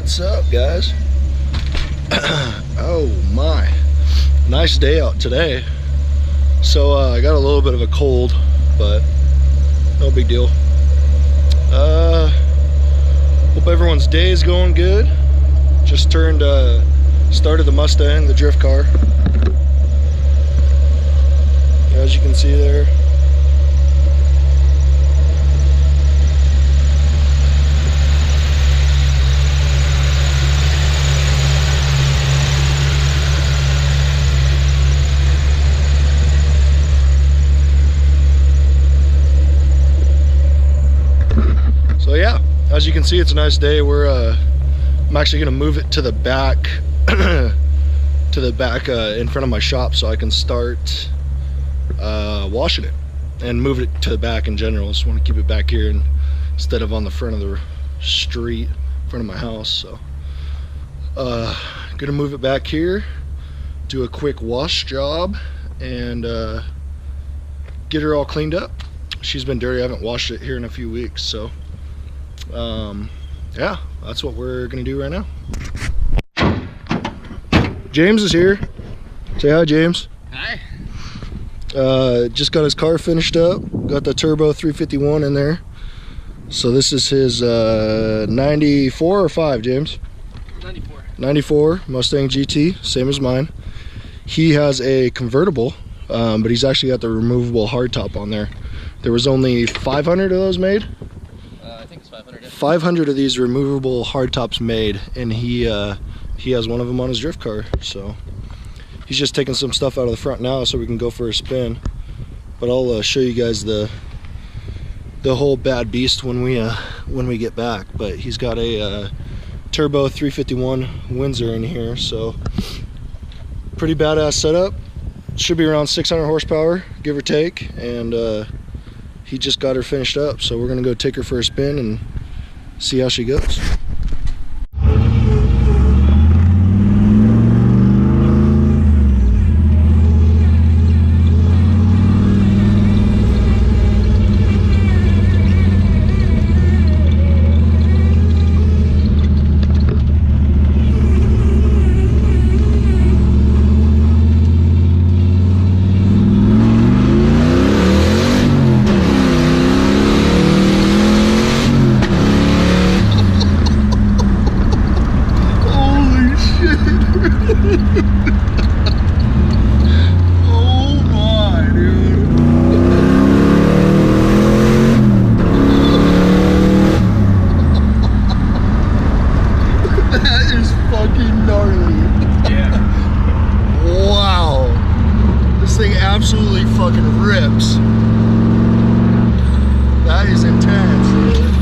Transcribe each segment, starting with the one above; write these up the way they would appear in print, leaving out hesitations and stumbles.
What's up, guys? Oh my, nice day out today. So I got a little bit of a cold, but no big deal. Hope everyone's day is going good. Just started the Mustang, the drift car. As you can see there. So yeah, as you can see, it's a nice day. I'm actually gonna move it to the back, in front of my shop, so I can start washing it and move it to the back in general. Just want to keep it back here instead of on the front of the street, in front of my house. So gonna move it back here, do a quick wash job, and get her all cleaned up. She's been dirty. I haven't washed it here in a few weeks, so yeah, that's what we're gonna do right now. James is here. Say hi, James. Hi. Just got his car finished up. Got the turbo 351 in there. So this is his 94 or 5, James? 94. 94 Mustang GT, same as mine. He has a convertible, but he's actually got the removable hardtop on there. There was only 500 of those made. I think it's 500. Yeah. 500 of these removable hardtops made, and he has one of them on his drift car. So he's just taking some stuff out of the front now so we can go for a spin. But I'll show you guys the whole bad beast when we get back. But he's got a turbo 351 Windsor in here, so pretty badass setup. Should be around 600 horsepower, give or take, and he just got her finished up, so we're gonna go take her for a spin and see how she goes. Oh my, dude. That is fucking gnarly. Yeah. Wow. This thing absolutely fucking rips. That is intense, dude.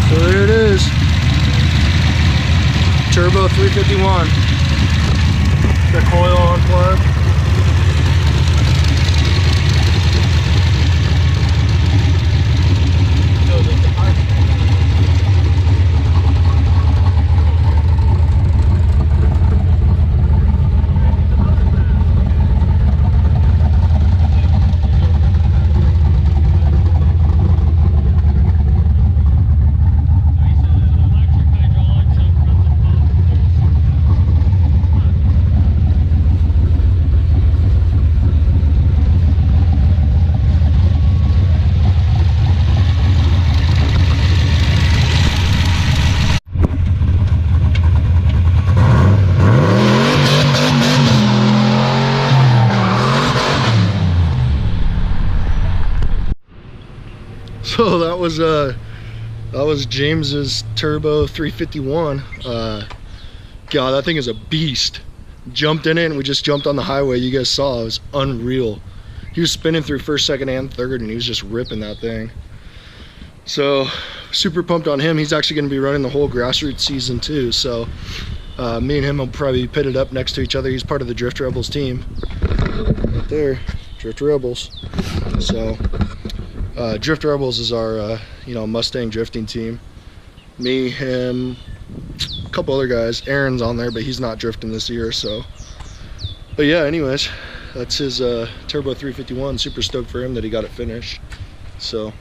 So there it is, turbo 351, the coil unplugged. So that was James's turbo 351. God, that thing is a beast. Jumped in it and we just jumped on the highway. You guys saw, it was unreal. He was spinning through first, second, and third, and he was just ripping that thing. So super pumped on him. He's actually going to be running the whole grassroots season too. So me and him will probably be pitted up next to each other. He's part of the Drift Rebels team. Right there, Drift Rebels. So Drift Rebels is our Mustang drifting team. Me, him, a couple other guys. Aaron's on there, but he's not drifting this year. So, but yeah, anyways, That's his Turbo 351. Super stoked for him that he got it finished. So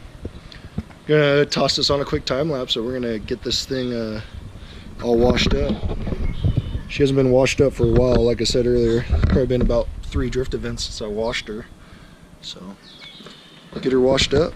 gonna toss this on a quick time lapse, so we're gonna get this thing all washed up. She hasn't been washed up for a while, like I said earlier. Probably been about 3 drift events since I washed her. So I'll get her washed up.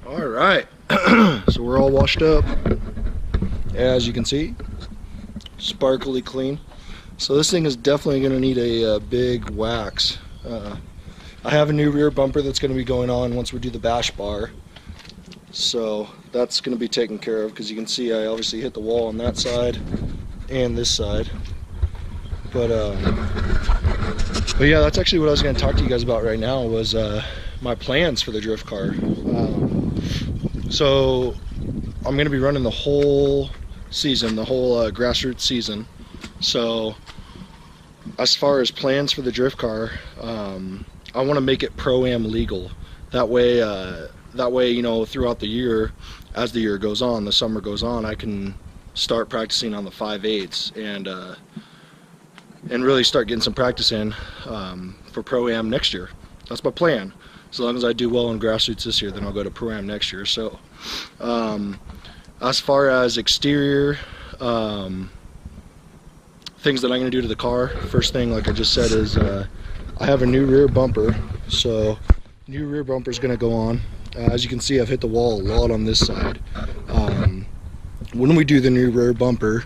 All right, so we're all washed up, as you can see, sparkly clean. So this thing is definitely going to need a big wax. I have a new rear bumper that's going to be going on once we do the bash bar, so that's going to be taken care of, because you can see I obviously hit the wall on that side and this side. But yeah, that's actually what I was going to talk to you guys about right now, was my plans for the drift car. So I'm going to be running the whole season, the whole grassroots season. So as far as plans for the drift car, I want to make it Pro-Am legal. That way, you know, throughout the year, as the year goes on, the summer goes on, I can start practicing on the 5/8 and really start getting some practice in for Pro-Am next year. That's my plan. As long as I do well in grassroots this year, then I'll go to Pro-Am next year. So as far as exterior things that I'm going to do to the car, first thing, like I just said, is I have a new rear bumper. So new rear bumper is going to go on. As you can see, I've hit the wall a lot on this side. When we do the new rear bumper,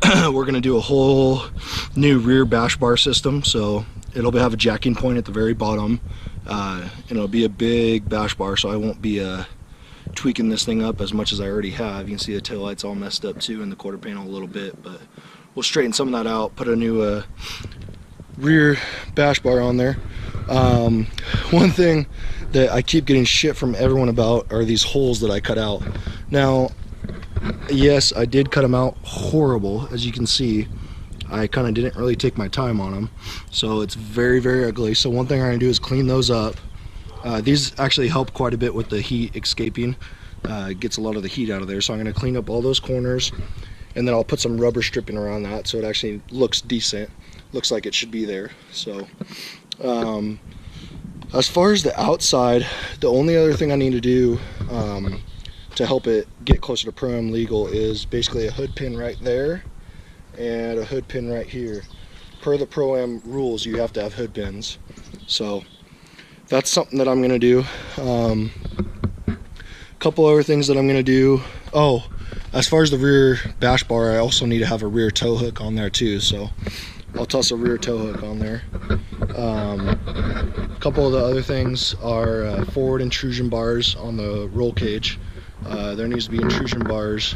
we're going to do a whole new rear bash bar system. So it'll have a jacking point at the very bottom, and it'll be a big bash bar, so I won't be tweaking this thing up as much as I already have. You can see the taillight's all messed up too, and the quarter panel a little bit, but we'll straighten some of that out, put a new rear bash bar on there. One thing that I keep getting shit from everyone about are these holes that I cut out. Now, yes, I did cut them out horrible, as you can see. I kind of didn't really take my time on them, so it's very, very ugly. So one thing I'm going to do is clean those up. These actually help quite a bit with the heat escaping. It gets a lot of the heat out of there, so I'm going to clean up all those corners, and then I'll put some rubber stripping around that so it actually looks decent, looks like it should be there. So as far as the outside, the only other thing I need to do to help it get closer to Pro-Am legal is basically a hood pin right there and a hood pin right here. Per the Pro-Am rules, you have to have hood pins. So that's something that I'm gonna do. Couple other things that I'm gonna do. Oh, as far as the rear bash bar, I also need to have a rear tow hook on there too, so I'll toss a rear tow hook on there. A couple of the other things are forward intrusion bars on the roll cage. There needs to be intrusion bars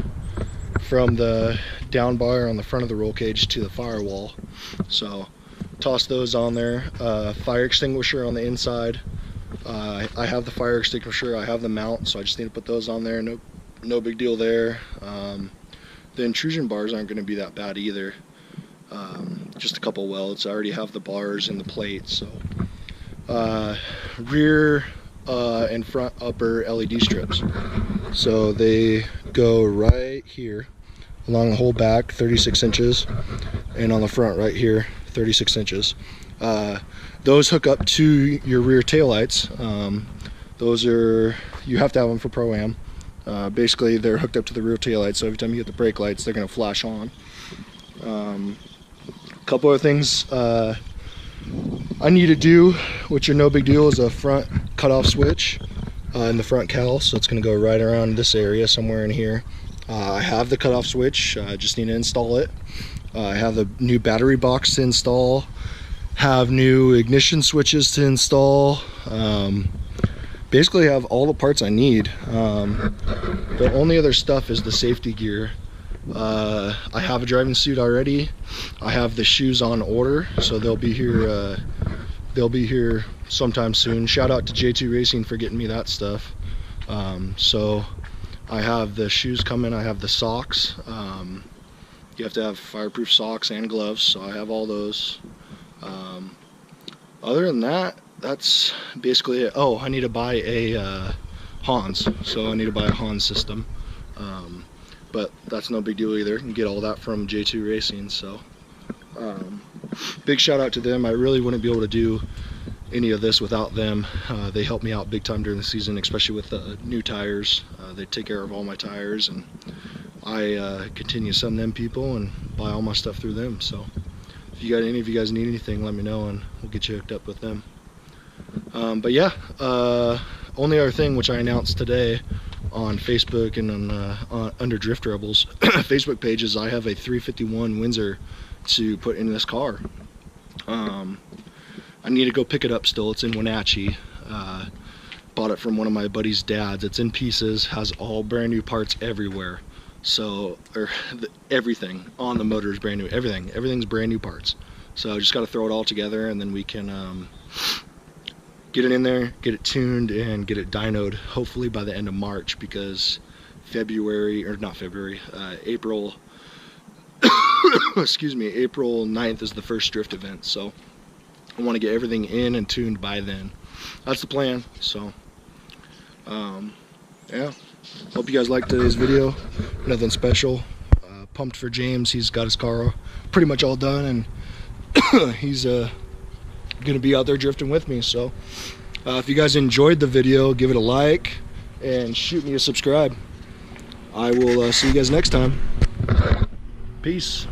from the down bar on the front of the roll cage to the firewall, so toss those on there. Fire extinguisher on the inside. I have the fire extinguisher, I have the mount, so I just need to put those on there. No big deal there. The intrusion bars aren't going to be that bad either. Just a couple welds. I already have the bars and the plate, so rear and front upper LED strips. So they go right here along the whole back, 36 inches, and on the front right here, 36 inches. Those hook up to your rear taillights. Those are, you have to have them for Pro-Am. Basically they're hooked up to the rear taillights, so every time you hit the brake lights they're going to flash on. A couple of things I need to do, which are no big deal, is a front cutoff switch in the front cowl. So it's going to go right around this area, somewhere in here. I have the cutoff switch, I just need to install it. I have the new battery box to install, have new ignition switches to install. Basically have all the parts I need. The only other stuff is the safety gear. I have a driving suit already. I have the shoes on order, so they'll be here sometime soon. Shout out to J2 Racing for getting me that stuff. So I have the shoes coming, I have the socks. You have to have fireproof socks and gloves, so I have all those. Other than that, that's basically it. Oh, I need to buy a Hans, so I need to buy a Hans system. But that's no big deal either. You can get all that from J2 Racing. So big shout out to them. I really wouldn't be able to do any of this without them. They help me out big time during the season, especially with new tires. They take care of all my tires, and I continue to send them people and buy all my stuff through them. So if you got any of you guys need anything, let me know and we'll get you hooked up with them. But yeah, only other thing which I announced today on Facebook and on under Drift Rebels Facebook pages, I have a 351 Windsor to put in this car. I need to go pick it up still. It's in Wenatchee. Bought it from one of my buddy's dads. It's in pieces, has all brand new parts everywhere. So, everything on the motor is brand new. Everything's brand new parts. So I just got to throw it all together, and then we can get it in there, get it tuned, and get it dynoed hopefully by the end of March, because April excuse me, April 9th is the first drift event, so I want to get everything in and tuned by then. That's the plan. So yeah, hope you guys liked today's video. Nothing special. Pumped for James. He's got his car pretty much all done, and he's gonna be out there drifting with me. So if you guys enjoyed the video, give it a like and shoot me a subscribe. I will see you guys next time. Peace.